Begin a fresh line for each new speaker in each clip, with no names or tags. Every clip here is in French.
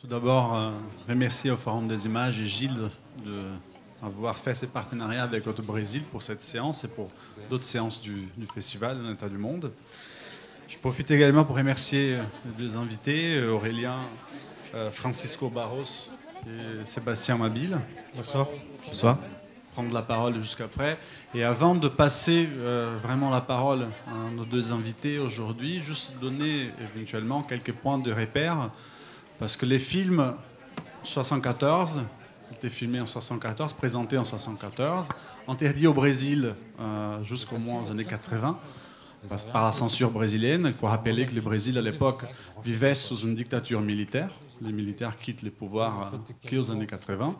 Tout d'abord, remercier au Forum des images et Gilles d'avoir fait ces partenariats avec Auto Brésil pour cette séance et pour d'autres séances du festival de l'État du Monde. Je profite également pour remercier les deux invités, Aurélien, Francisco Barros et Sébastien Mabille.
Bonsoir.
Bonsoir. Prendre la parole jusqu'après. Et avant de passer vraiment la parole à nos deux invités aujourd'hui, juste donner éventuellement quelques points de repère. Parce que les films 74, étaient filmés en 74, présentés en 74, interdits au Brésil jusqu'au moins aux années 80, par la censure brésilienne. Il faut rappeler que le Brésil, à l'époque, vivait sous une dictature militaire. Les militaires quittent les pouvoirs qu'aux années 80.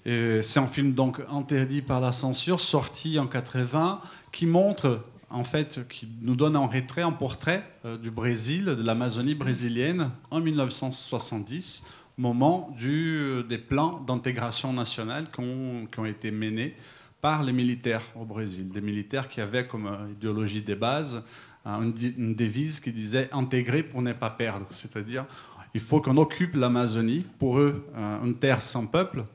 C'est un film donc interdit par la censure, sorti en 80, qui montre, en fait, qui nous donne en retrait un portrait du Brésil, de l'Amazonie brésilienne, en 1970, au moment des plans d'intégration nationale qui ont été menés par les militaires au Brésil. Des militaires qui avaient comme idéologie de base une devise qui disait « intégrer pour ne pas perdre », c'est-à-dire il faut qu'on occupe l'Amazonie, pour eux, une terre sans peuple.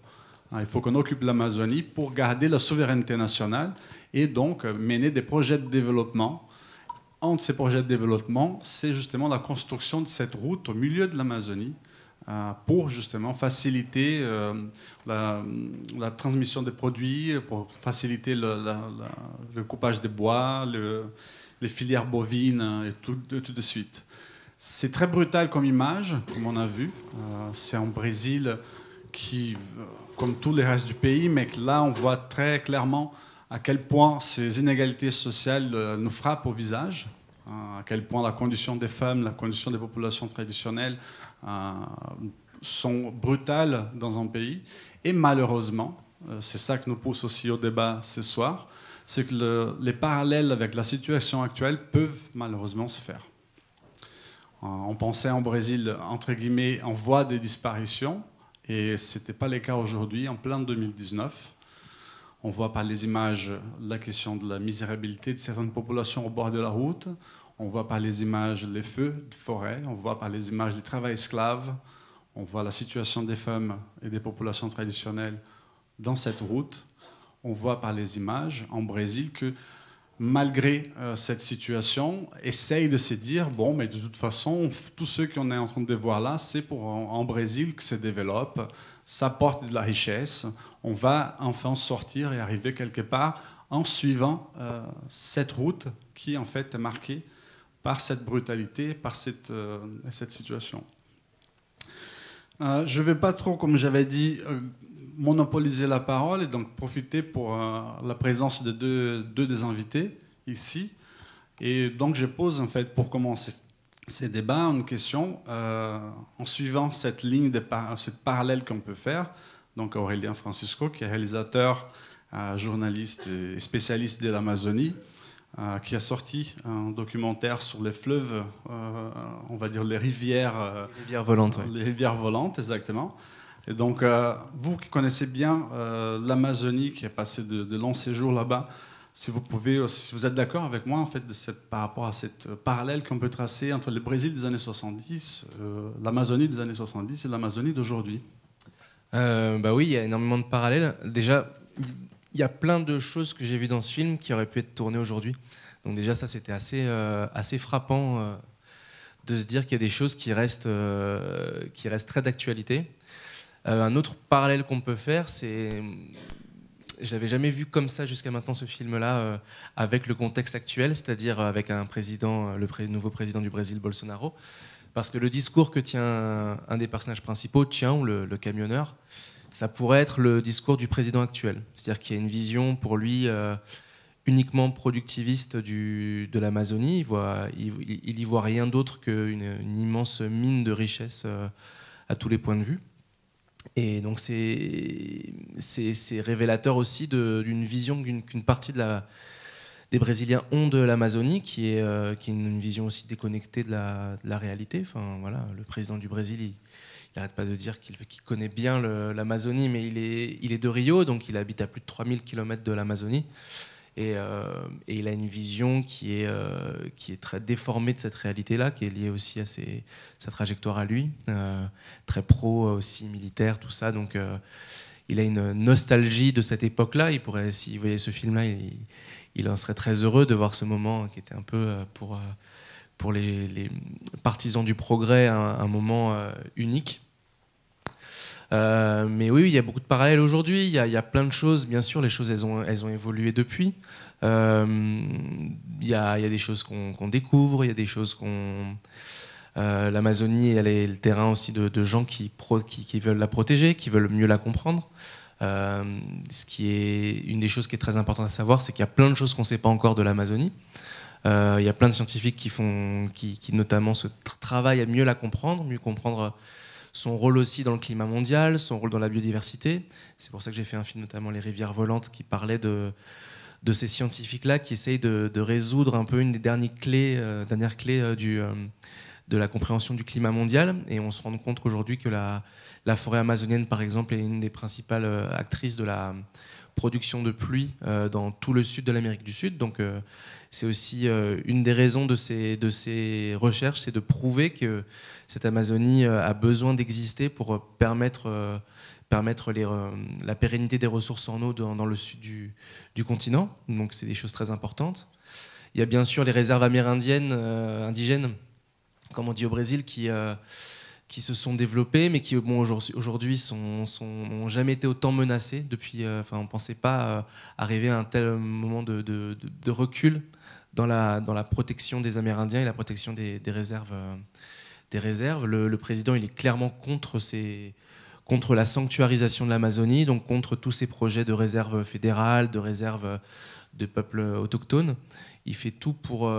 Il faut qu'on occupe l'Amazonie pour garder la souveraineté nationale et donc mener des projets de développement. Un de ces projets de développement, c'est justement la construction de cette route au milieu de l'Amazonie pour justement faciliter la transmission des produits, pour faciliter le coupage des bois, les filières bovines et tout de suite. C'est très brutal comme image, comme on a vu. C'est un Brésil qui, comme tous les restes du pays, mais que là, on voit très clairement à quel point ces inégalités sociales nous frappent au visage, à quel point la condition des femmes, la condition des populations traditionnelles sont brutales dans un pays. Et malheureusement, c'est ça qui nous pousse aussi au débat ce soir, c'est que les parallèles avec la situation actuelle peuvent malheureusement se faire. On pensait en Brésil, entre guillemets, en voie de disparition, et ce n'était pas le cas aujourd'hui, en plein 2019. On voit par les images la question de la misérabilité de certaines populations au bord de la route. On voit par les images les feux de forêt. On voit par les images du travail esclave. On voit la situation des femmes et des populations traditionnelles dans cette route. On voit par les images en Brésil que malgré cette situation, essaye de se dire, bon, mais de toute façon, tout ce qu'on est en train de voir là, c'est pour en Brésil que se développe, ça porte de la richesse, on va enfin sortir et arriver quelque part en suivant cette route qui, en fait, est marquée par cette brutalité, par cette situation. Je ne vais pas trop, comme j'avais dit, monopoliser la parole et donc profiter pour la présence de deux des invités ici. Et donc je pose en fait pour commencer ces débats une question en suivant cette ligne, cette parallèle qu'on peut faire. Donc Aurélien Francisco, qui est réalisateur, journaliste et spécialiste de l'Amazonie, qui a sorti un documentaire sur les fleuves, on va dire les rivières
volantes. Ouais.
Les rivières volantes, exactement. Et donc, vous qui connaissez bien l'Amazonie, qui a passé de longs séjours là-bas, si vous êtes d'accord avec moi en fait, par rapport à cette parallèle qu'on peut tracer entre le Brésil des années 70, l'Amazonie des années 70 et l'Amazonie d'aujourd'hui.
Bah oui, il y a énormément de parallèles. Déjà, il y a plein de choses que j'ai vues dans ce film qui auraient pu être tournées aujourd'hui. Donc déjà, ça, c'était assez frappant de se dire qu'il y a des choses qui restent très d'actualité. Un autre parallèle qu'on peut faire, c'est... Je l'avais jamais vu comme ça jusqu'à maintenant, ce film-là, avec le contexte actuel, c'est-à-dire avec un président, nouveau président du Brésil, Bolsonaro. Parce que le discours que tient un des personnages principaux, Tião, le camionneur, ça pourrait être le discours du président actuel. C'est-à-dire qu'il y a une vision, pour lui, uniquement productiviste de l'Amazonie. Il y voit rien d'autre qu'une immense mine de richesse à tous les points de vue. Et donc c'est révélateur aussi d'une vision qu'une partie des Brésiliens ont de l'Amazonie, qui est une vision aussi déconnectée de la réalité. Enfin, voilà, le président du Brésil, il n'arrête pas de dire qu'il connaît bien l'Amazonie, mais il est de Rio, donc il habite à plus de 3000 km de l'Amazonie. Et il a une vision qui est très déformée de cette réalité-là, qui est liée aussi à sa trajectoire à lui, très pro aussi, militaire, tout ça. Donc il a une nostalgie de cette époque-là. Il pourrait, s'il voyait ce film-là, il en serait très heureux de voir ce moment qui était un peu pour les partisans du progrès un moment unique. Mais oui, il y a beaucoup de parallèles aujourd'hui. Il y a plein de choses. Bien sûr, les choses, elles ont évolué depuis. Il y a des choses qu'on découvre. Il y a des choses qu'on... L'Amazonie, elle est le terrain aussi de gens qui veulent la protéger, qui veulent mieux la comprendre. Ce qui est une des choses qui est très importante à savoir, c'est qu'il y a plein de choses qu'on ne sait pas encore de l'Amazonie. Il y a plein de scientifiques qui notamment travaillent à mieux la comprendre, mieux comprendre son rôle aussi dans le climat mondial, son rôle dans la biodiversité. C'est pour ça que j'ai fait un film, notamment Les rivières volantes, qui parlait de ces scientifiques-là qui essayent de résoudre un peu une des dernières clés de la compréhension du climat mondial. Et on se rend compte qu'aujourd'hui que la forêt amazonienne, par exemple, est une des principales actrices de la production de pluie dans tout le sud de l'Amérique du Sud. Donc c'est aussi une des raisons de ces recherches, c'est de prouver que cette Amazonie a besoin d'exister pour permettre la pérennité des ressources en eau dans le sud du continent. Donc c'est des choses très importantes. Il y a bien sûr les réserves amérindiennes, indigènes, comme on dit au Brésil, qui se sont développées, mais qui aujourd'hui n'ont jamais été autant menacées depuis. On ne pensait pas arriver à un tel moment de recul dans la protection des Amérindiens et la protection des réserves. Le président, il est clairement contre la sanctuarisation de l'Amazonie, donc contre tous ces projets de réserve fédérale, de réserve de peuples autochtones. Il fait tout pour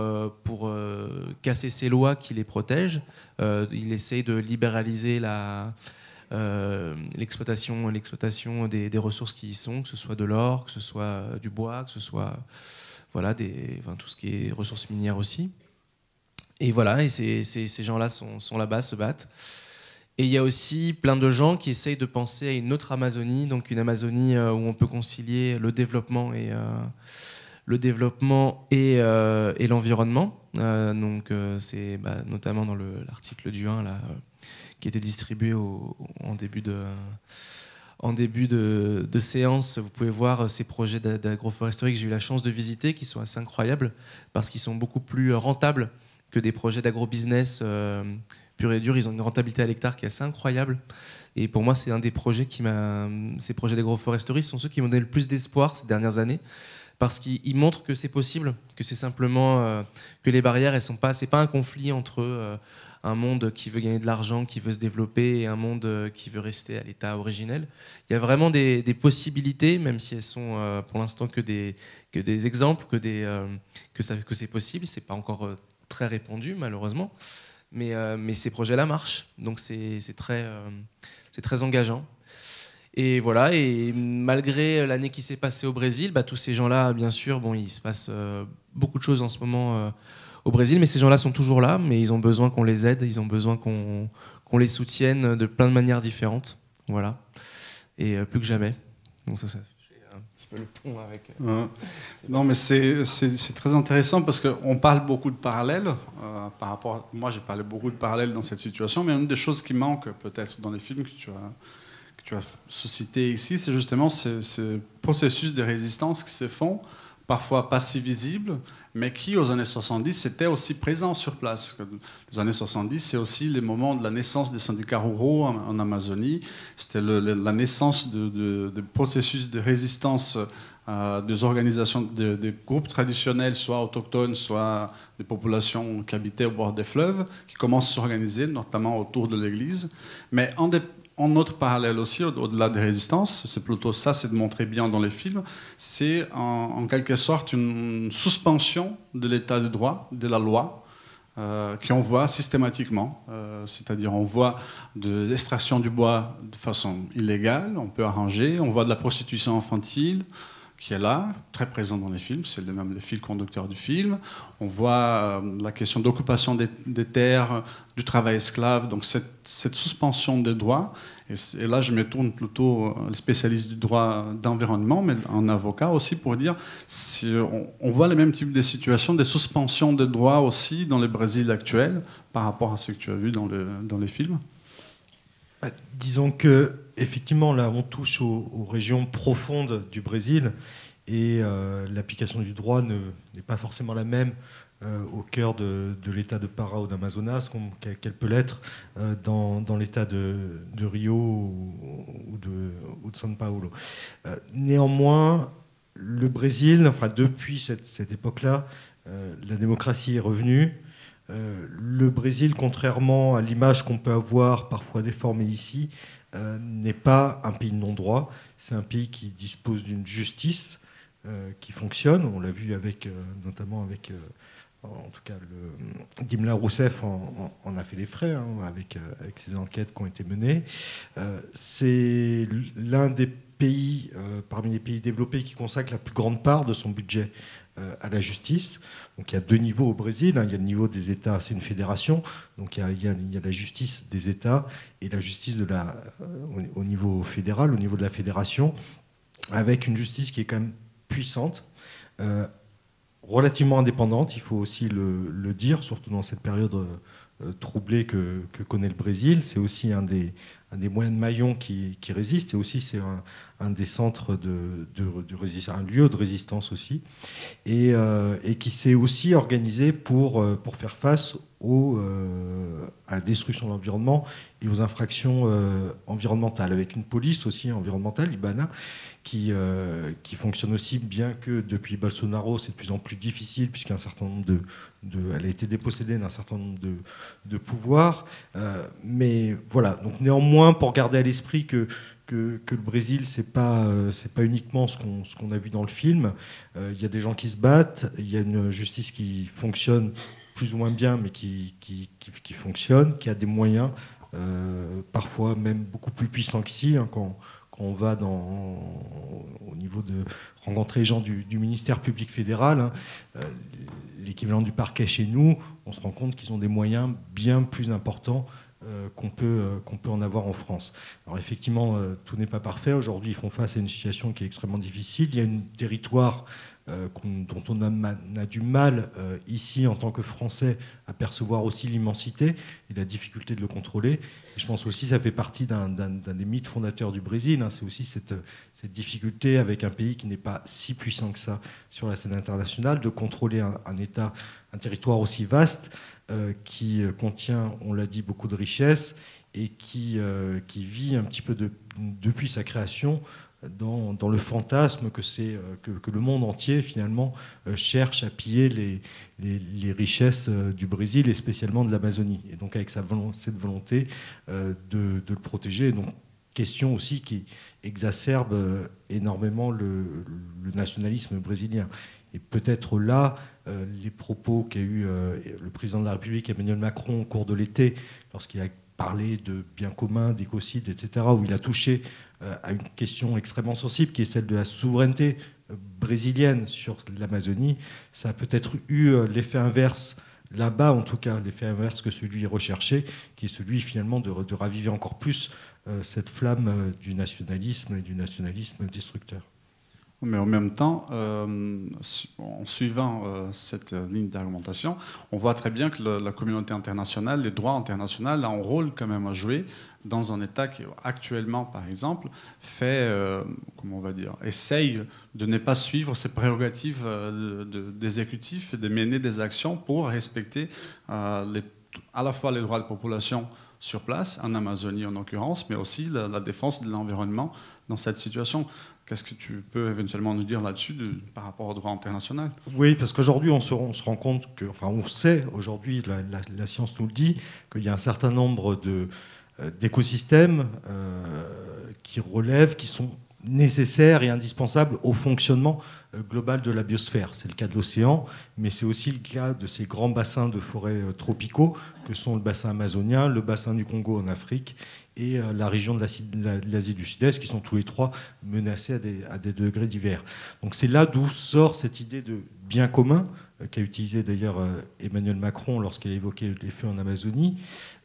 casser ces lois qui les protègent. Il essaye de libéraliser l'exploitation des ressources qui y sont, que ce soit de l'or, que ce soit du bois, que ce soit tout ce qui est ressources minières aussi. Et voilà, et ces gens-là sont là-bas, se battent. Et il y a aussi plein de gens qui essayent de penser à une autre Amazonie, donc une Amazonie où on peut concilier le développement et l'environnement. C'est notamment dans l'article du 1 là, qui était distribué en début de séance. Vous pouvez voir ces projets d'agroforesterie que j'ai eu la chance de visiter, qui sont assez incroyables parce qu'ils sont beaucoup plus rentables que des projets d'agrobusiness pur et dur. Ils ont une rentabilité à l'hectare qui est assez incroyable. Et pour moi, c'est un des projets ces projets d'agroforesterie sont ceux qui m'ont donné le plus d'espoir ces dernières années, parce qu'ils montrent que c'est possible, que c'est simplement que les barrières, c'est pas un conflit entre un monde qui veut gagner de l'argent, qui veut se développer, et un monde qui veut rester à l'état originel. Il y a vraiment des possibilités, même si elles sont pour l'instant que des exemples, que c'est possible. C'est pas encore très répandu, malheureusement, mais ces projets-là marchent, donc c'est très engageant. Et voilà, et malgré l'année qui s'est passée au Brésil, tous ces gens-là, bien sûr, il se passe beaucoup de choses en ce moment au Brésil, mais ces gens-là sont toujours là, mais ils ont besoin qu'on les aide, ils ont besoin qu'on les soutienne de plein de manières différentes, voilà, et plus que jamais. Donc ça fait un petit peu le pont avec...
Non, mais c'est très intéressant parce qu'on parle beaucoup de parallèles par rapport... Moi, j'ai parlé beaucoup de parallèles dans cette situation, mais une des choses qui manque peut-être dans les films que tu as suscité ici, c'est justement ce processus de résistance qui se font, parfois pas si visibles, mais qui, aux années 70, étaient aussi présents sur place. Les années 70, c'est aussi les moments de la naissance des syndicats ruraux en Amazonie. C'était la naissance de processus de résistance des organisations, des groupes traditionnels, soit autochtones, soit des populations qui habitaient au bord des fleuves, qui commencent à s'organiser, notamment autour de l'église. Mais en autre parallèle aussi, au-delà des résistances, c'est plutôt ça, c'est de montrer bien dans les films, c'est en quelque sorte une suspension de l'état de droit, de la loi, qu'on voit systématiquement. C'est-à-dire on voit de l'extraction du bois de façon illégale, on peut arranger, on voit de la prostitution infantile, qui est là, très présent dans les films, c'est même le fil conducteur du film. On voit la question d'occupation des terres, du travail esclave, donc cette suspension des droits. Et là, je me tourne plutôt les spécialistes du droit d'environnement, mais en avocat aussi, pour dire si on voit les mêmes types de situations, des suspensions de droits aussi dans le Brésil actuel, par rapport à ce que tu as vu dans les films.
Disons que effectivement, là, on touche aux régions profondes du Brésil et l'application du droit n'est pas forcément la même au cœur de l'État de Pará ou d'Amazonas qu'elle peut l'être dans l'État de Rio ou de São Paulo. Néanmoins, le Brésil, enfin depuis cette époque-là, la démocratie est revenue. Le Brésil, contrairement à l'image qu'on peut avoir parfois déformée ici, n'est pas un pays de non-droit. C'est un pays qui dispose d'une justice qui fonctionne. On l'a vu notamment avec, en tout cas, Dilma Rousseff en a fait les frais avec ces enquêtes qui ont été menées. C'est l'un des pays, parmi les pays développés, qui consacre la plus grande part de son budget à la justice. Donc il y a deux niveaux au Brésil. Il y a le niveau des États, c'est une fédération. Donc il y a la justice des États et la justice au niveau fédéral, au niveau de la fédération, avec une justice qui est quand même puissante, relativement indépendante, il faut aussi le dire, surtout dans cette période troublée que connaît le Brésil. C'est aussi un des moyens de maillon qui résiste, et aussi c'est un des centres de résistance, un lieu de résistance aussi, et qui s'est aussi organisé pour faire face à la destruction de l'environnement et aux infractions environnementales, avec une police aussi environnementale, Ibana, qui fonctionne aussi, bien que depuis Bolsonaro, c'est de plus en plus difficile, puisqu'un certain nombre elle a été dépossédée d'un certain nombre de pouvoirs. Mais voilà, donc néanmoins, pour garder à l'esprit que le Brésil, c'est pas uniquement ce qu'on a vu dans le film. Il y a des gens qui se battent, il y a une justice qui fonctionne plus ou moins bien, mais qui fonctionne, qui a des moyens, parfois même beaucoup plus puissants qu'ici, quand on va au niveau de rencontrer les gens du ministère public fédéral, l'équivalent du parquet chez nous, on se rend compte qu'ils ont des moyens bien plus importants qu'on peut en avoir en France. Alors effectivement, tout n'est pas parfait. Aujourd'hui, ils font face à une situation qui est extrêmement difficile. Il y a un territoire dont on a du mal ici, en tant que Français, à percevoir aussi l'immensité et la difficulté de le contrôler. Et je pense aussi que ça fait partie d'un des mythes fondateurs du Brésil. C'est aussi cette difficulté, avec un pays qui n'est pas si puissant que ça sur la scène internationale, de contrôler un État, un territoire aussi vaste, qui contient, on l'a dit, beaucoup de richesses, et qui vit un petit peu depuis sa création dans le fantasme que le monde entier, finalement, cherche à piller les richesses du Brésil, et spécialement de l'Amazonie. Et donc avec cette volonté de le protéger. Donc, question aussi qui exacerbe énormément le nationalisme brésilien. Et peut-être là, les propos qu'a eu le président de la République, Emmanuel Macron, au cours de l'été, lorsqu'il a parlé de biens communs, d'écocide, etc., où il a touché à une question extrêmement sensible, qui est celle de la souveraineté brésilienne sur l'Amazonie, ça a peut-être eu l'effet inverse, là-bas en tout cas, l'effet inverse que celui recherché, qui est celui finalement de raviver encore plus cette flamme du nationalisme et du nationalisme destructeur.
Mais en même temps, en suivant cette ligne d'argumentation, on voit très bien que la communauté internationale, les droits internationaux, a un rôle quand même à jouer dans un État qui, actuellement, par exemple, comment on va dire, essaye de ne pas suivre ses prérogatives d'exécutif et de mener des actions pour respecter à la fois les droits de population sur place, en Amazonie en l'occurrence, mais aussi la défense de l'environnement dans cette situation. Qu'est-ce que tu peux éventuellement nous dire là-dessus par rapport au droit international?
Oui, parce qu'aujourd'hui, on se rend compte que, enfin, on sait aujourd'hui, la science nous le dit, qu'il y a un certain nombre d'écosystèmes qui relèvent, qui sont nécessaire et indispensable au fonctionnement global de la biosphère. C'est le cas de l'océan, mais c'est aussi le cas de ces grands bassins de forêts tropicaux que sont le bassin amazonien, le bassin du Congo en Afrique et la région de l'Asie du Sud-Est, qui sont tous les trois menacés à des degrés divers. Donc c'est là d'où sort cette idée de bien commun, qu'a utilisé d'ailleurs Emmanuel Macron lorsqu'il a évoqué les feux en Amazonie,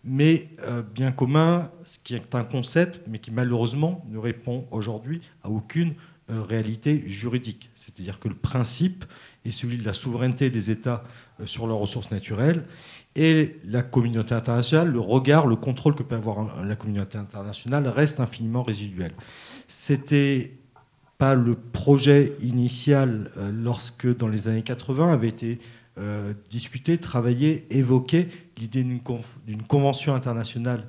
mais bien commun, ce qui est un concept, mais qui malheureusement ne répond aujourd'hui à aucune réalité juridique. C'est-à-dire que le principe est celui de la souveraineté des États sur leurs ressources naturelles, et la communauté internationale, le regard, le contrôle que peut avoir la communauté internationale reste infiniment résiduel. C'était pas le projet initial lorsque, dans les années 80, avait été discuté, travaillé, évoqué l'idée d'une convention internationale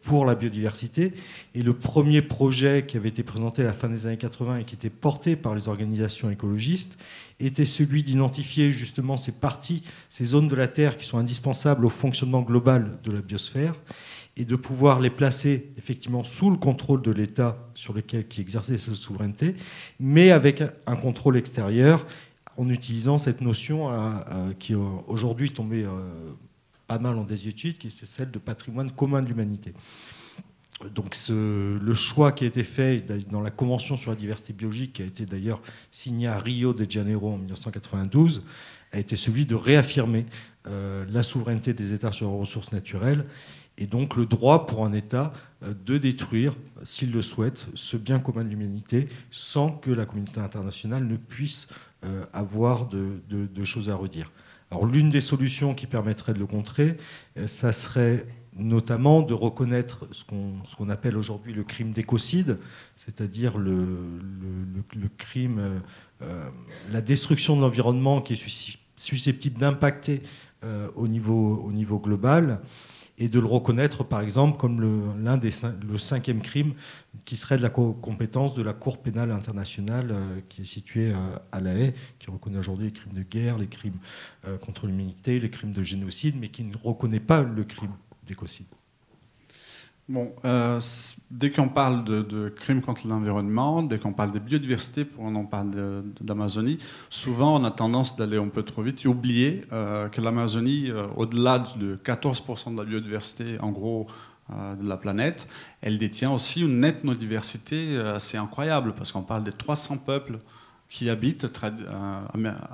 pour la biodiversité. Et le premier projet qui avait été présenté à la fin des années 80 et qui était porté par les organisations écologistes était celui d'identifier justement ces parties, ces zones de la Terre qui sont indispensables au fonctionnement global de la biosphère, et de pouvoir les placer effectivement sous le contrôle de l'État qui exerçait cette souveraineté, mais avec un contrôle extérieur, en utilisant cette notion qui est aujourd'hui tombée pas mal en désuétude, qui est celle de patrimoine commun de l'humanité. Donc le choix qui a été fait dans la Convention sur la diversité biologique, qui a été d'ailleurs signée à Rio de Janeiro en 1992, a été celui de réaffirmer la souveraineté des États sur leurs ressources naturelles, et donc le droit pour un État de détruire, s'il le souhaite, ce bien commun de l'humanité, sans que la communauté internationale ne puisse avoir de choses à redire. Alors l'une des solutions qui permettrait de le contrer, ça serait notamment de reconnaître ce qu'on appelle aujourd'hui le crime d'écocide, c'est-à-dire le crime, la destruction de l'environnement qui est susceptible d'impacter au niveau global, et de le reconnaître par exemple comme le cinquième crime qui serait de la compétence de la Cour pénale internationale qui est située à La Haye, qui reconnaît aujourd'hui les crimes de guerre, les crimes contre l'humanité, les crimes de génocide, mais qui ne reconnaît pas le crime d'écocide.
Bon, dès qu'on parle de crimes contre l'environnement, dès qu'on parle de biodiversité, on en parle d'Amazonie, souvent on a tendance d'aller un peu trop vite et oublier que l'Amazonie, au-delà de 14% de la biodiversité, en gros, de la planète, elle détient aussi une ethnodiversité assez incroyable, parce qu'on parle de 300 peuples qui habitent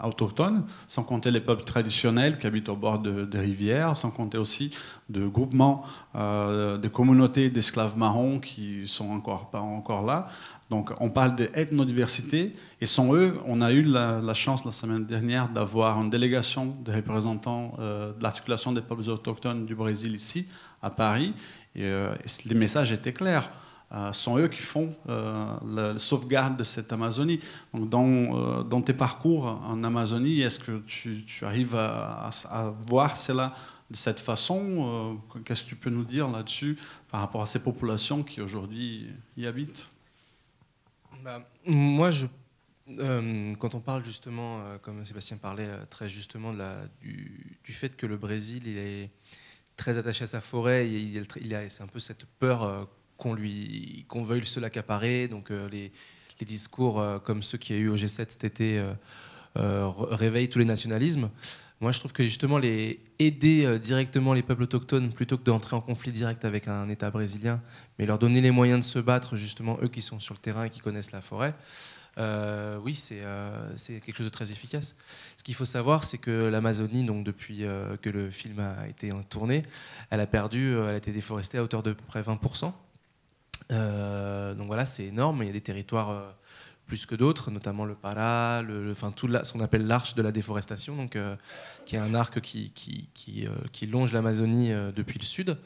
autochtones, sans compter les peuples traditionnels qui habitent au bord de rivières, sans compter aussi de groupements, de communautés d'esclaves marrons qui sont pas encore là. Donc on parle d'ethnodiversité, et sans eux, on a eu la chance la semaine dernière d'avoir une délégation de représentants de l'articulation des peuples autochtones du Brésil ici, à Paris, et les messages étaient clairs. Sont eux qui font la sauvegarde de cette Amazonie. Donc dans tes parcours en Amazonie, est-ce que tu arrives à voir cela de cette façon? Qu'est-ce que tu peux nous dire là-dessus par rapport à ces populations qui aujourd'hui y habitent?
Moi, quand on parle justement, comme Sébastien parlait très justement du fait que le Brésil il est très attaché à sa forêt, c'est un peu cette peur qu'on veuille se l'accaparer. Donc les discours comme ceux qu'il y a eu au G7 cet été réveillent tous les nationalismes. Moi, je trouve que justement aider directement les peuples autochtones plutôt que d'entrer en conflit direct avec un État brésilien, mais leur donner les moyens de se battre, justement, eux qui sont sur le terrain et qui connaissent la forêt, oui, c'est quelque chose de très efficace. Ce qu'il faut savoir, c'est que l'Amazonie, donc depuis que le film a été tourné, elle a été déforestée à hauteur de près 20%. Donc voilà, c'est énorme. Il y a des territoires plus que d'autres, notamment le Pará, ce qu'on appelle l'arche de la déforestation, donc, qui est un arc qui longe l'Amazonie depuis le sud.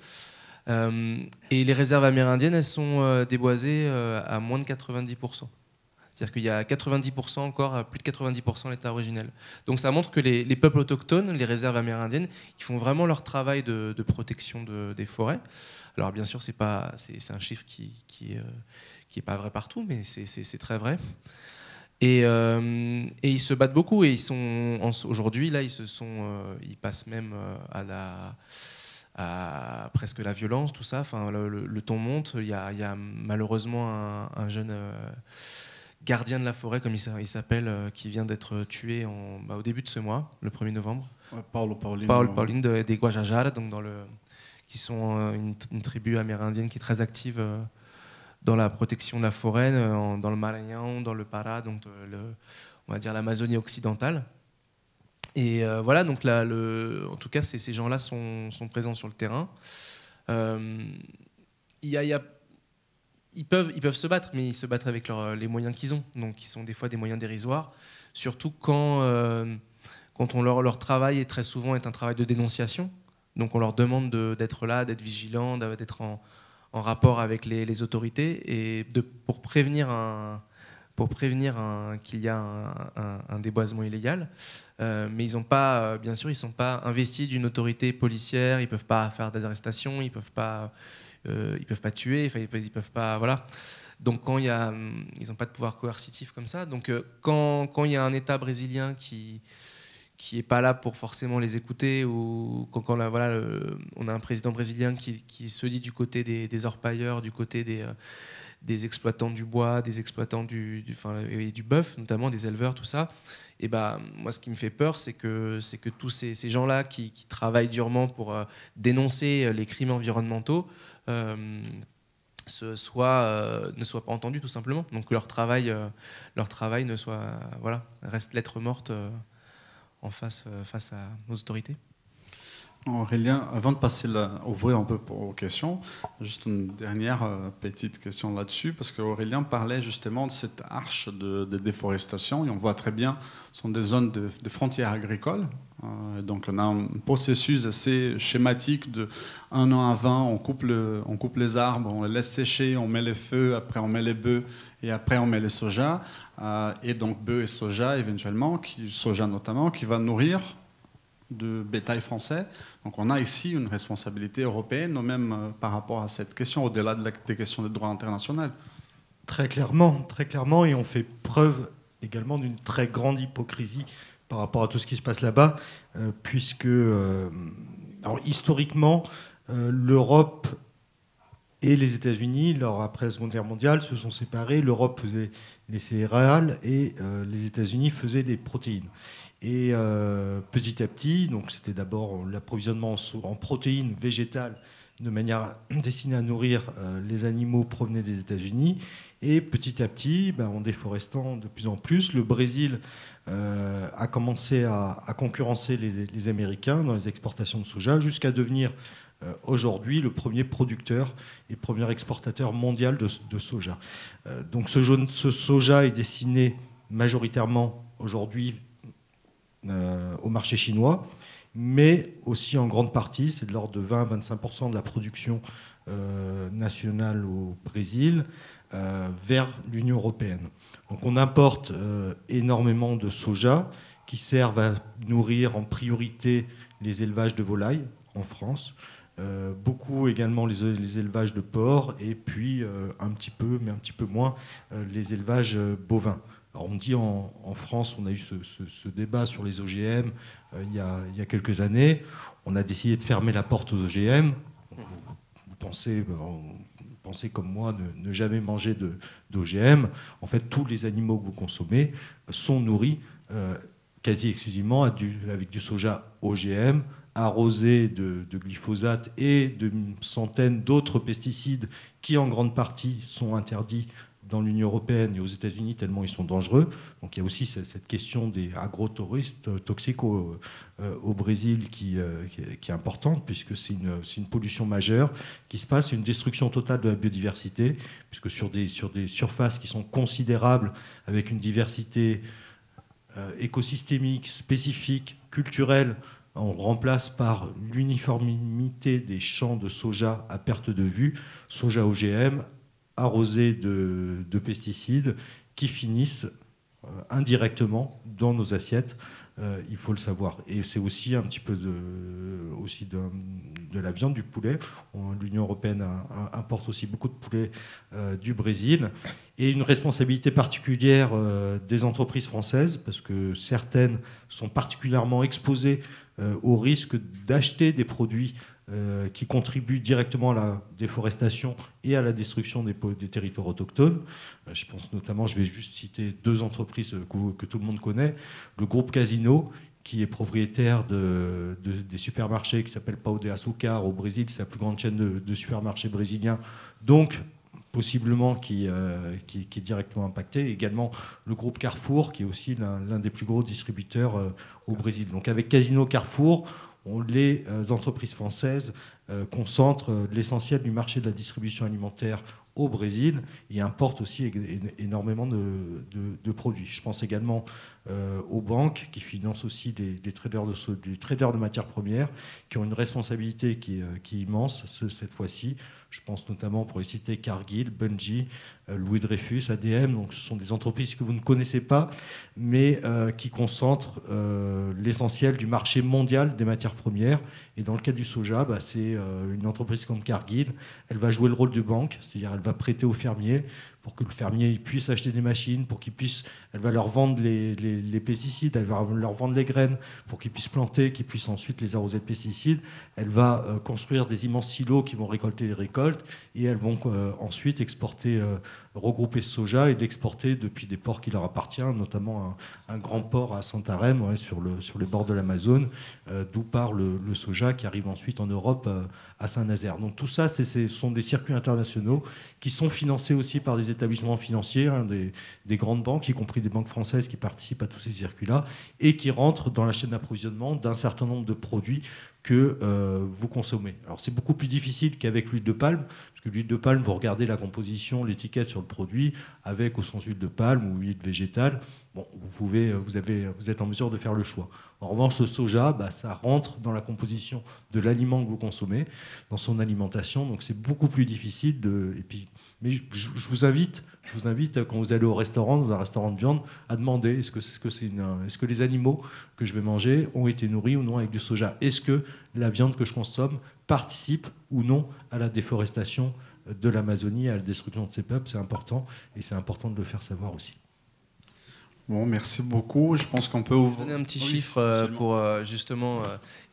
Et les réserves amérindiennes, elles sont déboisées à moins de 90%. C'est-à-dire qu'il y a 90% encore, plus de 90% l'état originel. Donc ça montre que les peuples autochtones, les réserves amérindiennes, ils font vraiment leur travail de protection des forêts. Alors bien sûr, c'est un chiffre qui est pas vrai partout, mais c'est très vrai. Et ils se battent beaucoup, et aujourd'hui là, ils passent même à presque la violence, tout ça. Enfin, le ton monte. Il y a malheureusement un jeune gardien de la forêt, comme il s'appelle, qui vient d'être tué au début de ce mois, le 1er novembre.
Paulo Paulino
des Guajajara, donc qui sont une tribu amérindienne qui est très active dans la protection de la forêt, dans le Maranhão, dans le Pará, donc on va dire l'Amazonie occidentale. Et voilà, donc là, en tout cas, ces gens-là sont présents sur le terrain. Ils peuvent se battre, mais ils se battent avec les moyens qu'ils ont, donc qui sont des fois des moyens dérisoires, surtout quand leur travail est très souvent un travail de dénonciation. Donc on leur demande d'être là, d'être vigilant, d'être en rapport avec les autorités et pour prévenir qu'il y a un déboisement illégal. Mais ils n'ont pas, bien sûr, ils sont pas investis d'une autorité policière. Ils peuvent pas faire d'arrestation, ils peuvent pas tuer, enfin, ils peuvent pas, voilà. Donc ils n'ont pas de pouvoir coercitif comme ça. Donc quand il y a un État brésilien qui est pas là pour forcément les écouter, ou quand on a un président brésilien qui se dit du côté des orpailleurs, du côté des exploitants du bois, des exploitants du bœuf, notamment des éleveurs, tout ça. Et moi, ce qui me fait peur, c'est que tous ces gens-là qui travaillent durement pour dénoncer les crimes environnementaux ne soient pas entendus, tout simplement. Donc leur travail reste lettre morte face à nos autorités.
Aurélien, avant de ouvrir un peu aux questions, juste une dernière petite question là-dessus, parce qu'Aurélien parlait justement de cette arche de déforestation, et on voit très bien, ce sont des zones de frontières agricoles, donc on a un processus assez schématique de 1 an avant, on coupe les arbres, on les laisse sécher, on met les feux, après on met les bœufs, et après on met le soja, et donc bœufs et soja éventuellement, soja notamment, qui va nourrir de bétail français. Donc on a ici une responsabilité européenne, même par rapport à cette question, au-delà des questions de droit international.
Très clairement, et on fait preuve également d'une très grande hypocrisie par rapport à tout ce qui se passe là-bas, puisque historiquement, l'Europe et les États-Unis, après la Seconde Guerre mondiale, se sont séparés. L'Europe faisait les céréales et les États-Unis faisaient les protéines. Et petit à petit, donc c'était d'abord l'approvisionnement en protéines végétales de manière destinée à nourrir les animaux provenant des États-Unis. Et petit à petit, en déforestant de plus en plus, le Brésil a commencé à concurrencer les Américains dans les exportations de soja, jusqu'à devenir aujourd'hui le premier producteur et premier exportateur mondial de soja. Donc ce soja est destiné majoritairement aujourd'hui au marché chinois, mais aussi en grande partie, c'est de l'ordre de 20 à 25% de la production nationale au Brésil vers l'Union européenne. Donc on importe énormément de soja qui servent à nourrir en priorité les élevages de volailles en France, beaucoup également les élevages de porcs, et puis un petit peu moins, les élevages bovins. Alors on dit en France, on a eu ce débat sur les OGM il y a quelques années. On a décidé de fermer la porte aux OGM. Vous pensez comme moi ne jamais manger d'OGM. En fait, tous les animaux que vous consommez sont nourris quasi exclusivement avec du soja OGM, arrosé de glyphosate et de centaines d'autres pesticides qui, en grande partie, sont interdits dans l'Union européenne et aux États-Unis, tellement ils sont dangereux. Donc il y a aussi cette question des agrotouristes toxiques au Brésil qui est importante, puisque c'est une pollution majeure qui se passe, une destruction totale de la biodiversité, puisque sur des surfaces qui sont considérables, avec une diversité écosystémique, spécifique, culturelle, on remplace par l'uniformité des champs de soja à perte de vue, soja OGM, arrosés de pesticides qui finissent indirectement dans nos assiettes, il faut le savoir. Et c'est aussi un petit peu de la viande, du poulet. L'Union européenne importe aussi beaucoup de poulet du Brésil. Et une responsabilité particulière des entreprises françaises, parce que certaines sont particulièrement exposées au risque d'acheter des produits qui contribuent directement à la déforestation et à la destruction des territoires autochtones. Je pense notamment, je vais juste citer 2 entreprises que tout le monde connaît. Le groupe Casino, qui est propriétaire des supermarchés qui s'appelle Pão de Açúcar au Brésil, c'est la plus grande chaîne de supermarchés brésiliens, donc possiblement qui est directement impacté. Également le groupe Carrefour, qui est aussi l'un des plus gros distributeurs au Brésil. Donc avec Casino Carrefour, les entreprises françaises concentrent l'essentiel du marché de la distribution alimentaire au Brésil et importent aussi énormément de produits. Je pense également aux banques qui financent aussi des traders de matières premières qui ont une responsabilité qui est immense cette fois-ci. Je pense notamment, pour les citer, Cargill, Bunge, Louis Dreyfus, ADM. Donc, ce sont des entreprises que vous ne connaissez pas, mais qui concentrent l'essentiel du marché mondial des matières premières. Et dans le cas du soja, c'est une entreprise comme Cargill. Elle va jouer le rôle de banque, c'est-à-dire elle va prêter aux fermiers pour que le fermier puisse acheter des machines, elle va leur vendre les pesticides, elle va leur vendre les graines pour qu'ils puissent planter, qu'ils puissent ensuite les arroser de pesticides. Elle va construire des immenses silos qui vont récolter les récoltes et elles vont ensuite regrouper ce soja et l'exporter depuis des ports qui leur appartiennent, notamment un grand port à Santarém, sur les bords de l'Amazone, d'où part le soja qui arrive ensuite en Europe à Saint-Nazaire. Donc tout ça, ce sont des circuits internationaux qui sont financés aussi par des établissements financiers, des grandes banques, y compris des banques françaises qui participent à tous ces circuits-là, et qui rentrent dans la chaîne d'approvisionnement d'un certain nombre de produits que vous consommez. Alors c'est beaucoup plus difficile qu'avec l'huile de palme, parce que l'huile de palme, vous regardez la composition, l'étiquette sur le produit, avec ou sans huile de palme ou huile végétale, bon, vous êtes en mesure de faire le choix. En revanche, le soja, ça rentre dans la composition de l'aliment que vous consommez, dans son alimentation, donc c'est beaucoup plus difficile mais je vous invite, quand vous allez au restaurant, dans un restaurant de viande, à demander est-ce que les animaux que je vais manger ont été nourris ou non avec du soja? Est-ce que la viande que je consomme participe ou non à la déforestation de l'Amazonie, à la destruction de ces peuples? C'est important, et c'est important de le faire savoir aussi.
Bon, merci beaucoup. Je pense qu'on peut ouvrir.
Donner un petit chiffre pour justement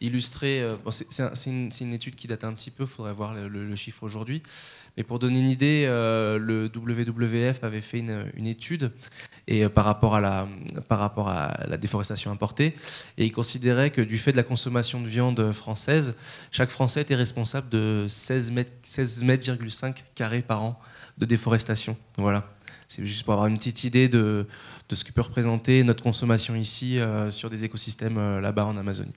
illustrer. C'est une étude qui date un petit peu, il faudrait voir le chiffre aujourd'hui. Mais pour donner une idée, le WWF avait fait une étude et par rapport à la déforestation importée, et il considérait que du fait de la consommation de viande française, chaque Français était responsable de 16,5 mètres carrés par an de déforestation. Voilà. C'est juste pour avoir une petite idée de ce que peut représenter notre consommation ici sur des écosystèmes là-bas en Amazonie.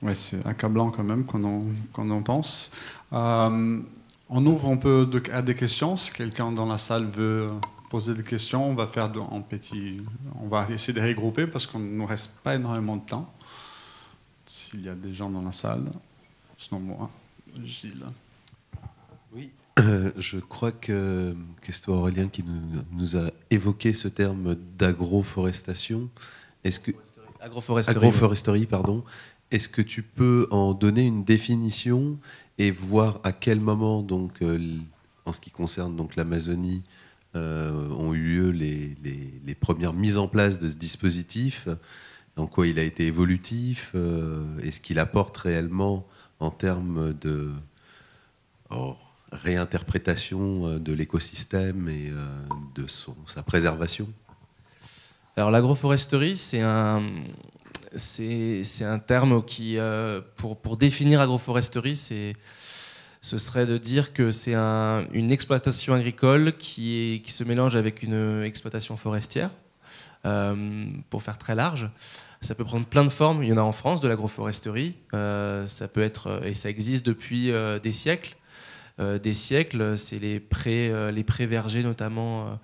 Ouais, c'est accablant quand même qu'on en pense. On ouvre un peu à des questions. Si quelqu'un dans la salle veut poser des questions, on va faire on va essayer de regrouper parce qu'on ne nous reste pas énormément de temps. S'il y a des gens dans la salle, sinon moi, Gilles.
Oui. Je crois que c'est toi, Aurélien, qui nous a évoqué ce terme d'agroforestation. Agroforesterie, pardon. Est-ce que tu peux en donner une définition et voir à quel moment, donc, en ce qui concerne donc l'Amazonie, ont eu lieu les premières mises en place de ce dispositif, en quoi il a été évolutif, et ce qu'il apporte réellement en termes de réinterprétation de l'écosystème et de sa préservation?
Alors l'agroforesterie, c'est un terme qui, pour définir agroforesterie, ce serait de dire que c'est une exploitation agricole qui se mélange avec une exploitation forestière, pour faire très large. Ça peut prendre plein de formes. Il y en a en France de l'agroforesterie. Ça peut être, et ça existe depuis des siècles. C'est les prés-vergers notamment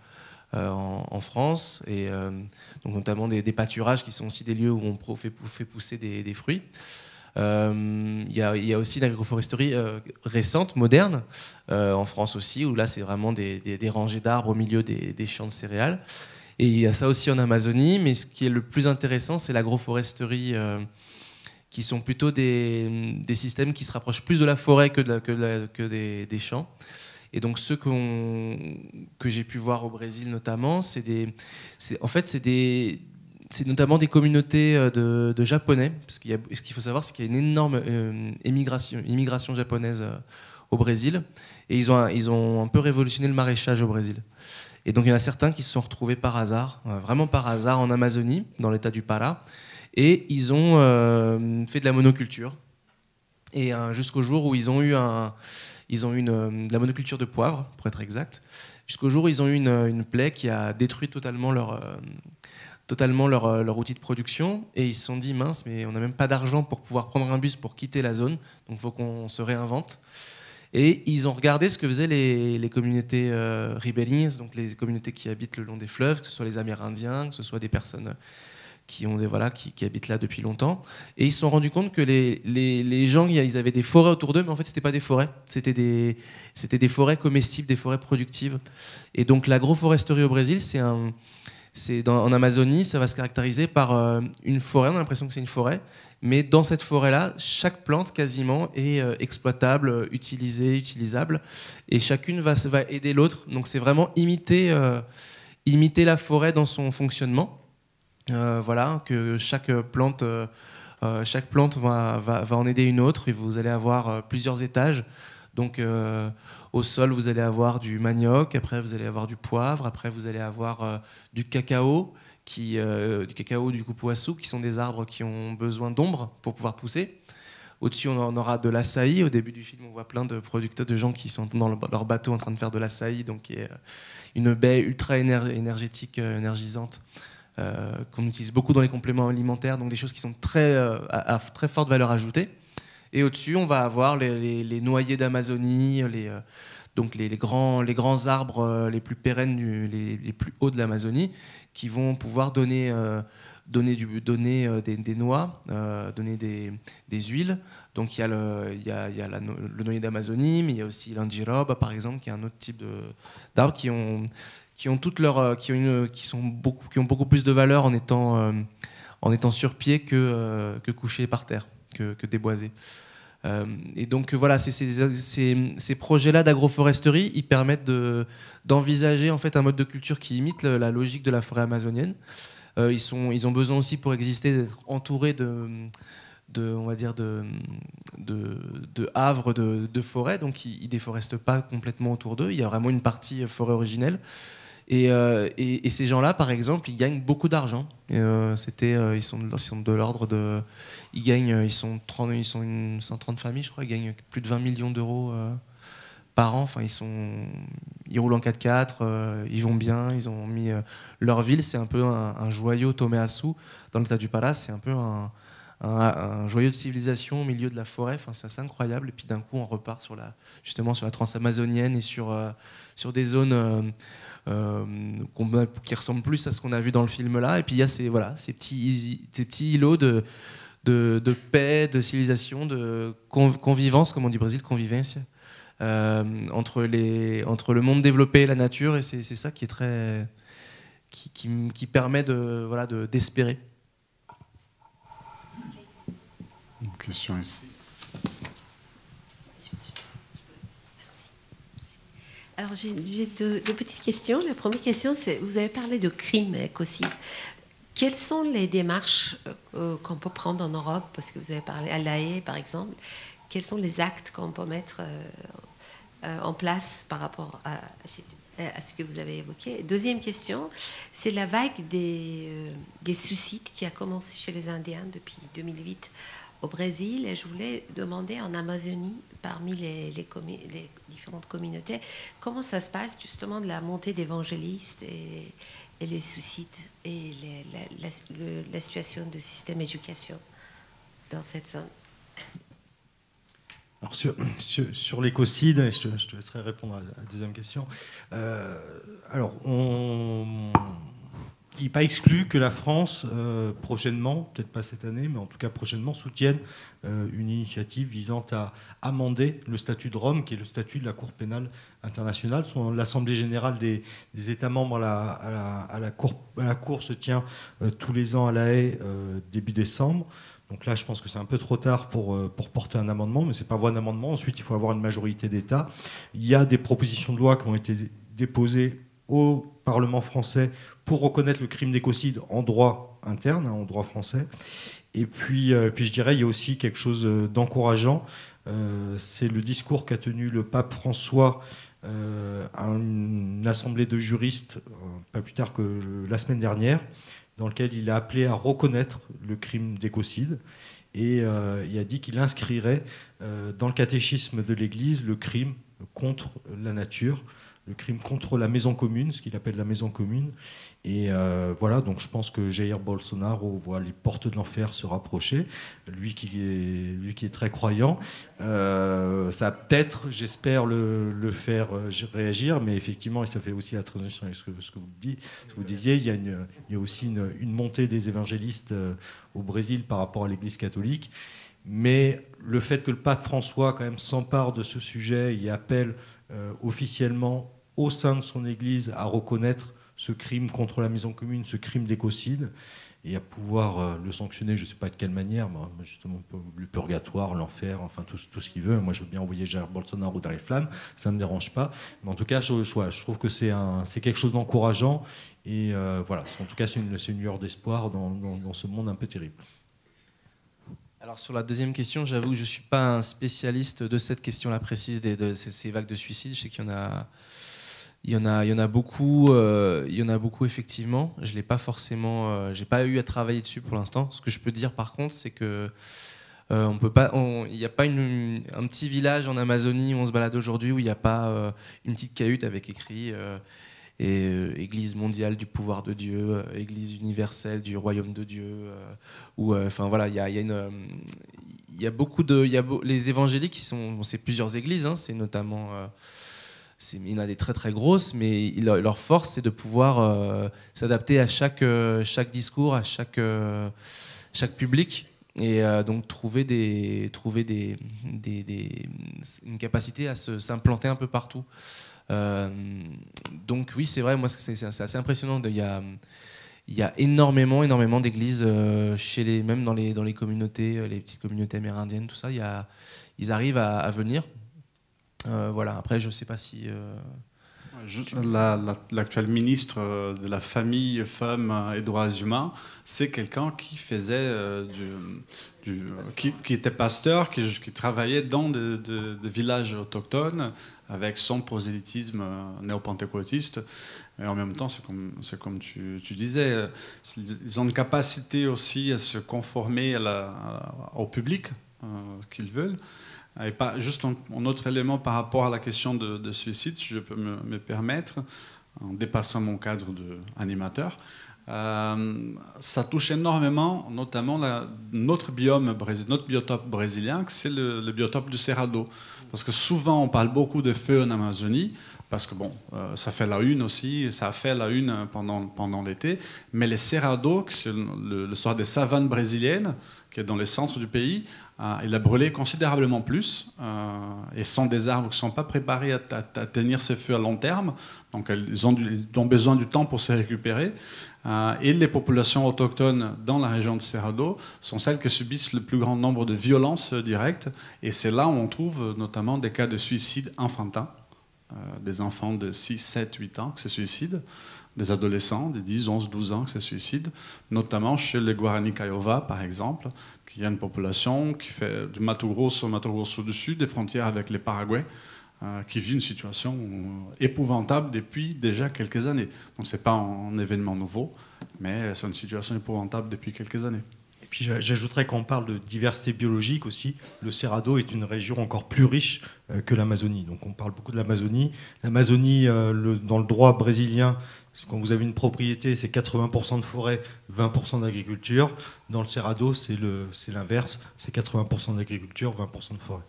en France, et donc notamment des pâturages qui sont aussi des lieux où on fait pousser des fruits. Il y a aussi l'agroforesterie récente, moderne, en France aussi, où là c'est vraiment des rangées d'arbres au milieu des champs de céréales. Et il y a ça aussi en Amazonie, mais ce qui est le plus intéressant, c'est l'agroforesterie qui sont plutôt des systèmes qui se rapprochent plus de la forêt que des champs. Et donc ceux que j'ai pu voir au Brésil notamment, c'est des c'est notamment des communautés de Japonais, parce ce qu'il faut savoir, c'est qu'il y a une énorme immigration japonaise au Brésil, et ils ont un peu révolutionné le maraîchage au Brésil. Et donc il y en a certains qui se sont retrouvés par hasard, vraiment par hasard, en Amazonie, dans l'état du Pará, et ils ont fait de la monoculture, et jusqu'au jour où ils ont eu de la monoculture de poivre, pour être exact, jusqu'au jour où ils ont eu une plaie qui a détruit totalement leur outil de production, et ils se sont dit mince, mais on n'a même pas d'argent pour pouvoir prendre un bus pour quitter la zone, donc il faut qu'on se réinvente. Et ils ont regardé ce que faisaient les communautés ribérines, donc les communautés qui habitent le long des fleuves, que ce soit les Amérindiens, que ce soit des personnes qui habitent là depuis longtemps. Et ils se sont rendus compte que les gens, ils avaient des forêts autour d'eux, mais en fait, c'était pas des forêts. C'était des forêts comestibles, des forêts productives. Et donc, l'agroforesterie au Brésil, en Amazonie, ça va se caractériser par une forêt. On a l'impression que c'est une forêt. Mais dans cette forêt-là, chaque plante quasiment est exploitable, utilisée, utilisable. Et chacune va aider l'autre. Donc, c'est vraiment imiter la forêt dans son fonctionnement. Voilà, que chaque plante va en aider une autre, et vous allez avoir plusieurs étages. Donc au sol, vous allez avoir du manioc, après vous allez avoir du poivre, après vous allez avoir du cacao, du cupuaçu, qui sont des arbres qui ont besoin d'ombre pour pouvoir pousser. Au-dessus, on aura de l'açaï. Au début du film, on voit plein de producteurs, de gens qui sont dans leur bateau en train de faire de l'açaï, donc qui est une baie ultra énergétique, énergisante, qu'on utilise beaucoup dans les compléments alimentaires, donc des choses qui sont à très forte valeur ajoutée. Et au-dessus, on va avoir les noyers d'Amazonie, donc les grands arbres les plus pérennes, les plus hauts de l'Amazonie, qui vont pouvoir donner des noix, donner des huiles. Donc il y a le noyer d'Amazonie, mais il y a aussi l'anjiroba, par exemple, qui est un autre type d'arbres qui ont beaucoup plus de valeur en étant sur pied que couchés par terre, que déboisés. Et donc voilà, ces projets-là d'agroforesterie, ils permettent d'envisager en fait un mode de culture qui imite la logique de la forêt amazonienne. Ils ont besoin aussi, pour exister, d'être entourés de havres de forêt, donc ils déforestent pas complètement autour d'eux. Il y a vraiment une partie forêt originelle. Et ces gens-là, par exemple, ils gagnent beaucoup d'argent. Ils sont de l'ordre de, ils sont 130 familles, je crois, ils gagnent plus de 20 millions d'euros par an. Enfin, ils roulent en 4x4, ils vont bien. Ils ont mis leur ville, c'est un peu un joyau Toméaçu dans l'état du Pará. C'est un peu un joyau de civilisation au milieu de la forêt. Enfin, c'est assez incroyable. Et puis d'un coup, on repart justement sur la transamazonienne et sur des zones qui ressemblent plus à ce qu'on a vu dans le film là. Et puis il y a ces petits îlots de paix, de civilisation, de convivence, comme on dit au Brésil, convivence, entre le monde développé et la nature. Et c'est ça qui est qui permet d'espérer.
Une question ici.
Alors j'ai deux petites questions. La première question, c'est, vous avez parlé de crime écocide. Quelles sont les démarches qu'on peut prendre en Europe? Parce que vous avez parlé à La Haye, par exemple. Quels sont les actes qu'on peut mettre en place par rapport à ce que vous avez évoqué? Deuxième question, c'est la vague des suicides qui a commencé chez les Indiens depuis 2008 au Brésil. Et je voulais demander en Amazonie, parmi les différentes communautés, comment ça se passe justement de la montée d'évangélistes et les suicides et la situation de système éducation dans cette zone.
Alors sur l'écocide, je te laisserai répondre à la deuxième question. Il n'est pas exclu que la France, prochainement, peut-être pas cette année, mais en tout cas prochainement, soutienne une initiative visant à amender le statut de Rome, qui est le statut de la Cour pénale internationale. L'Assemblée générale des États membres à la Cour se tient tous les ans à La Haye, début décembre. Donc là, je pense que c'est un peu trop tard pour porter un amendement, mais ce n'est pas voie d'amendement. Ensuite, il faut avoir une majorité d'États. Il y a des propositions de loi qui ont été déposées au Parlement français pour reconnaître le crime d'écocide en droit interne, en droit français. Et puis je dirais, il y a aussi quelque chose d'encourageant. C'est le discours qu'a tenu le pape François à une assemblée de juristes, pas plus tard que la semaine dernière, dans lequel il a appelé à reconnaître le crime d'écocide. Et il a dit qu'il inscrirait dans le catéchisme de l'Église le crime contre la nature, le crime contre la maison commune, ce qu'il appelle la maison commune. Et voilà, donc je pense que Jair Bolsonaro voit les portes de l'enfer se rapprocher, lui qui est très croyant. Ça peut-être, j'espère, le faire réagir, mais effectivement, et ça fait aussi la transition avec ce que vous disiez, il y a aussi une montée des évangélistes au Brésil par rapport à l'Église catholique. Mais le fait que le pape François quand même s'empare de ce sujet et appelle officiellement au sein de son Église à reconnaître ce crime contre la maison commune, ce crime d'écocide, et à pouvoir le sanctionner, je ne sais pas de quelle manière, justement le purgatoire, l'enfer, enfin tout ce qu'il veut. Moi, je veux bien envoyer Jair Bolsonaro dans les flammes, ça ne me dérange pas. Mais en tout cas, je trouve que c'est quelque chose d'encourageant, et voilà, en tout cas, c'est une lueur d'espoir dans ce monde un peu terrible.
Alors sur la deuxième question, j'avoue que je ne suis pas un spécialiste de cette question-là précise de ces vagues de suicides. Je sais qu'il y en a beaucoup effectivement. Je l'ai pas forcément, j'ai pas eu à travailler dessus pour l'instant. Ce que je peux dire par contre, c'est que il n'y a pas un petit village en Amazonie où on se balade aujourd'hui où il n'y a pas une petite cahute avec écrit Église mondiale du pouvoir de Dieu, Église universelle du royaume de Dieu, enfin voilà, il y a beaucoup les évangéliques c'est plusieurs églises, hein, c'est notamment il y en a des très très grosses, mais leur force c'est de pouvoir s'adapter à chaque discours, à chaque public, et donc trouver une capacité à s'implanter un peu partout. Donc oui, c'est vrai, moi c'est assez impressionnant. Il y a énormément d'églises même dans les communautés, les petites communautés amérindiennes, tout ça. Ils arrivent à venir. Voilà. Après, je sais pas si.
L'actuel ministre de la famille, femmes et droits humains, c'est quelqu'un qui faisait qui était pasteur, qui travaillait dans des villages autochtones avec son prosélytisme néo-pentecôtiste. Et en même temps, c'est comme tu disais, ils ont une capacité aussi à se conformer au public qu'ils veulent. Et pas juste un autre élément par rapport à la question de suicide, si je peux me permettre, en dépassant mon cadre d'animateur. Ça touche énormément, notamment notre biotope brésilien, que c'est le biotope du Cerrado. Parce que souvent, on parle beaucoup de feux en Amazonie, parce que bon, ça fait la une aussi, ça a fait la une pendant l'été, mais les Cerrado, c'est le sort des savanes brésiliennes, qui est dans le centre du pays, il a brûlé considérablement plus, et sont des arbres qui ne sont pas préparés à tenir ces feux à long terme, donc ils ont besoin du temps pour se récupérer. Et les populations autochtones dans la région de Cerrado sont celles qui subissent le plus grand nombre de violences directes, et c'est là où on trouve notamment des cas de suicide enfantin, des enfants de 6, 7, 8 ans qui se suicident, des adolescents de 10, 11, 12 ans qui se suicident, notamment chez les Guarani Kaiowá par exemple, qui est une population qui fait du Mato Grosso du Sud, des frontières avec les Paraguay, qui vit une situation épouvantable depuis déjà quelques années. Donc ce n'est pas un événement nouveau, mais c'est une situation épouvantable depuis quelques années.
Et puis j'ajouterais, quand on parle de diversité biologique aussi, le Cerrado est une région encore plus riche que l'Amazonie. Donc on parle beaucoup de l'Amazonie. L'Amazonie, dans le droit brésilien, quand vous avez une propriété, c'est 80% de forêt, 20% d'agriculture. Dans le Cerrado, c'est l'inverse, c'est 80% d'agriculture, 20% de forêt.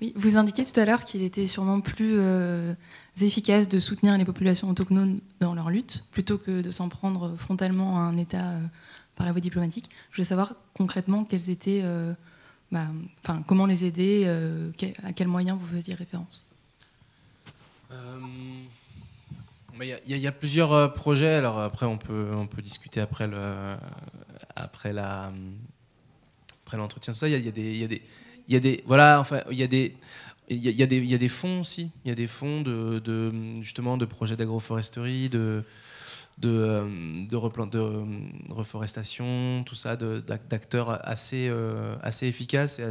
Oui, vous indiquiez tout à l'heure qu'il était sûrement plus efficace de soutenir les populations autochtones dans leur lutte, plutôt que de s'en prendre frontalement à un État par la voie diplomatique. Je voulais savoir concrètement quels étaient, comment les aider, à quels moyens vous faisiez référence.
Il y a plusieurs projets. Alors après, on peut discuter après l'entretien. Ça, il il y a des, voilà, enfin, il y a des, il y a des fonds aussi. Il y a des fonds justement de projets d'agroforesterie, de reforestation, tout ça, d'acteurs assez efficaces et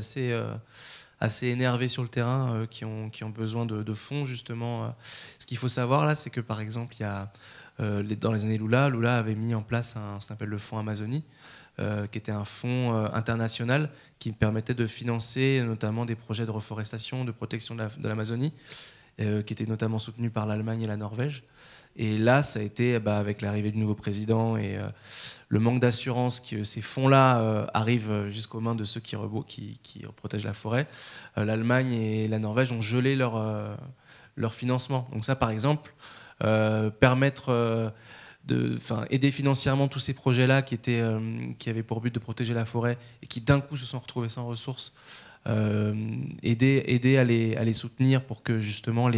assez énervés sur le terrain qui ont besoin de fonds justement. Ce qu'il faut savoir là, c'est que par exemple, il y a dans les années Lula avait mis en place ce qu'on appelle le fonds Amazonie, qui était un fonds international qui permettait de financer notamment des projets de reforestation, de protection de l'Amazonie, qui était notamment soutenu par l'Allemagne et la Norvège. Et là, ça a été, avec l'arrivée du nouveau président et le manque d'assurance que ces fonds-là arrivent jusqu'aux mains de ceux qui protègent la forêt, l'Allemagne et la Norvège ont gelé leur financement. Donc ça, par exemple, permettre aider financièrement tous ces projets-là qui avaient pour but de protéger la forêt et qui d'un coup se sont retrouvés sans ressources, aider à les soutenir pour que justement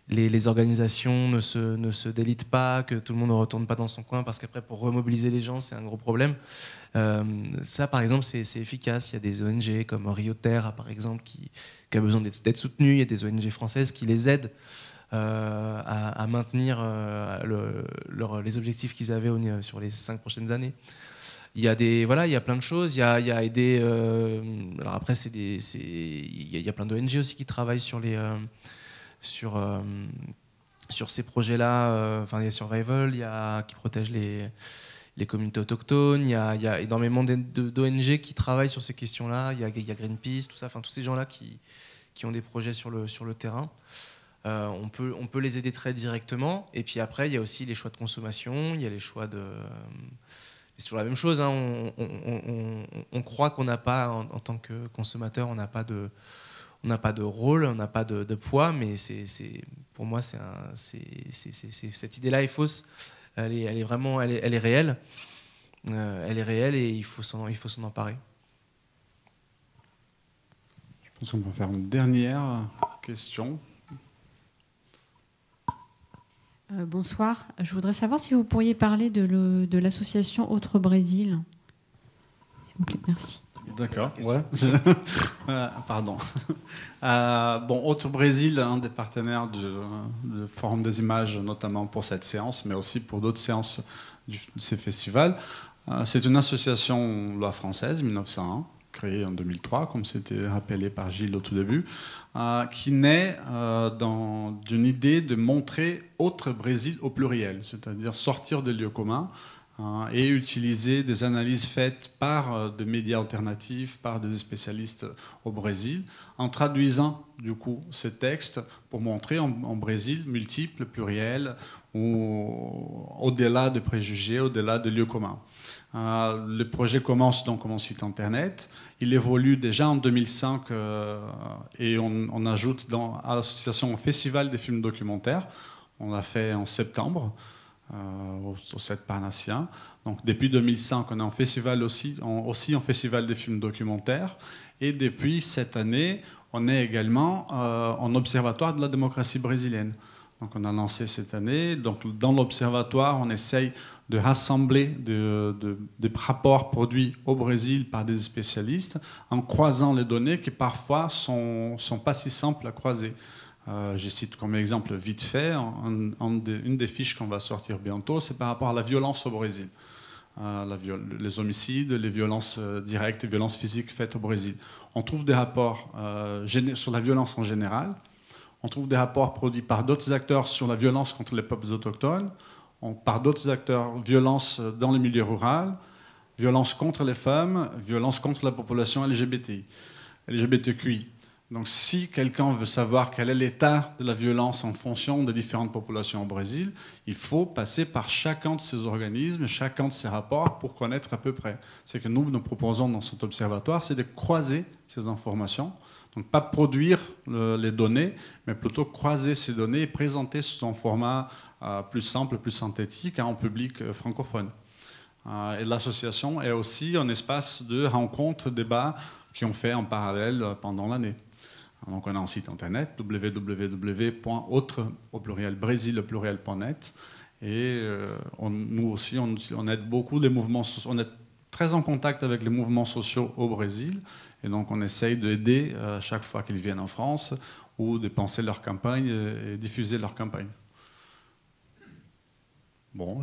les organisations ne se délitent pas, que tout le monde ne retourne pas dans son coin, parce qu'après, pour remobiliser les gens, c'est un gros problème. Ça, par exemple, c'est efficace. Il y a des ONG comme Rio Terra, par exemple, qui a besoin d'être soutenues. Il y a des ONG françaises qui les aident à maintenir les objectifs qu'ils avaient sur les 5 prochaines années. Il y a plein de choses. Il y a aider. Alors après, il y a plein d'ONG aussi qui travaillent sur ces projets-là. Il y a Survival, qui protège les communautés autochtones. Il y a énormément d'ONG qui travaillent sur ces questions-là. Il y a Greenpeace, tout ça. Enfin, tous ces gens-là qui ont des projets sur le terrain. On peut les aider très directement. Et puis après, il y a aussi les choix de consommation. Il y a les choix de... C'est toujours la même chose. Hein. On croit qu'on n'a pas, en tant que consommateur, on n'a pas de rôle, on n'a pas de poids, mais pour moi, cette idée-là est fausse. Elle est vraiment, elle est réelle. Elle est réelle et il faut s'en emparer.
Je pense qu'on peut faire une dernière question.
Bonsoir. Je voudrais savoir si vous pourriez parler de l'association Autre Brésil. S'il vous plaît, merci.
D'accord, ouais. Pardon. Autre Brésil, un des partenaires du Forum des images, notamment pour cette séance, mais aussi pour d'autres séances de ces festivals. C'est une association loi française, 1901, créée en 2003, comme c'était rappelé par Gilles au tout début, qui naît d'une idée de montrer Autre Brésil au pluriel, c'est-à-dire sortir des lieux communs, et utiliser des analyses faites par des médias alternatifs, par des spécialistes au Brésil, en traduisant du coup ces textes pour montrer en Brésil multiples, pluriels, ou au-delà de préjugés, au-delà de lieux communs. Le projet commence donc comme un site internet. Il évolue déjà en 2005 et on ajoute à l'association au Festival des films documentaires. On l'a fait en septembre. Au 7 Parnassien. Donc depuis 2005, on est en festival aussi en festival des films documentaires. Et depuis cette année, on est également en observatoire de la démocratie brésilienne. Donc on a lancé cette année. Donc dans l'observatoire, on essaye de rassembler des rapports produits au Brésil par des spécialistes en croisant les données qui parfois sont pas si simples à croiser. Je cite comme exemple vite fait, une des fiches qu'on va sortir bientôt, c'est par rapport à la violence au Brésil. Les homicides, les violences directes, les violences physiques faites au Brésil. On trouve des rapports sur la violence en général, on trouve des rapports produits par d'autres acteurs sur la violence contre les peuples autochtones, par d'autres acteurs, violence dans le milieu rural, violence contre les femmes, violence contre la population LGBTQI. Donc si quelqu'un veut savoir quel est l'état de la violence en fonction des différentes populations au Brésil, il faut passer par chacun de ces organismes, chacun de ces rapports pour connaître à peu près. C'est que nous proposons dans cet observatoire, c'est de croiser ces informations. Donc pas produire les données, mais plutôt croiser ces données et présenter sous un format plus simple, plus synthétique en public francophone. Et l'association est aussi un espace de rencontres, débats qui ont fait en parallèle pendant l'année. Donc on a un site internet www.autre.net et nous aussi on aide beaucoup les mouvements sociaux. On est très en contact avec les mouvements sociaux au Brésil Et donc on essaye d'aider chaque fois qu'ils viennent en France ou de penser leur campagne et diffuser leur campagne. Bon,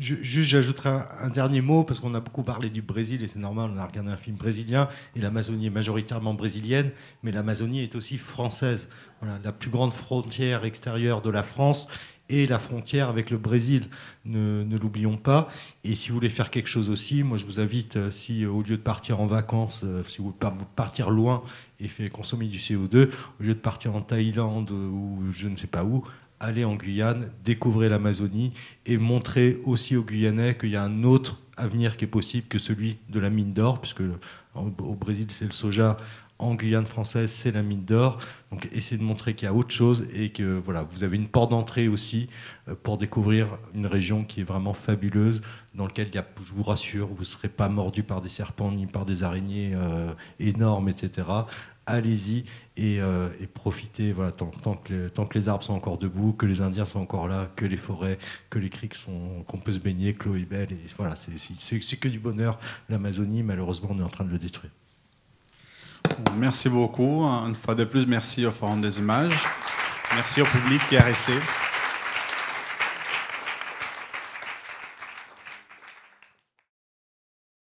Juste, j'ajouterai un dernier mot, parce qu'on a beaucoup parlé du Brésil, et c'est normal, on a regardé un film brésilien, et l'Amazonie est majoritairement brésilienne, mais l'Amazonie est aussi française. Voilà, la plus grande frontière extérieure de la France et la frontière avec le Brésil, ne l'oublions pas. Et si vous voulez faire quelque chose aussi, moi je vous invite, si au lieu de partir en vacances, si vous voulez partir loin et consommer du CO2, au lieu de partir en Thaïlande ou je ne sais pas où, allez en Guyane, découvrez l'Amazonie et montrez aussi aux Guyanais qu'il y a un autre avenir qui est possible que celui de la mine d'or, puisque au Brésil c'est le soja, en Guyane française c'est la mine d'or. Donc essayez de montrer qu'il y a autre chose et que voilà, vous avez une porte d'entrée aussi pour découvrir une région qui est vraiment fabuleuse, dans laquelle il y a, je vous rassure, vous ne serez pas mordu par des serpents ni par des araignées énormes, etc. Allez-y et profitez, voilà, tant que les arbres sont encore debout, que les Indiens sont encore là, que les forêts, que les criques qu'on peut se baigner, que l'eau est belle. Et voilà, c'est que du bonheur. L'Amazonie, malheureusement, on est en train de le détruire.
Bon, merci beaucoup. Une fois de plus, merci au Forum des Images. Merci au public qui est resté.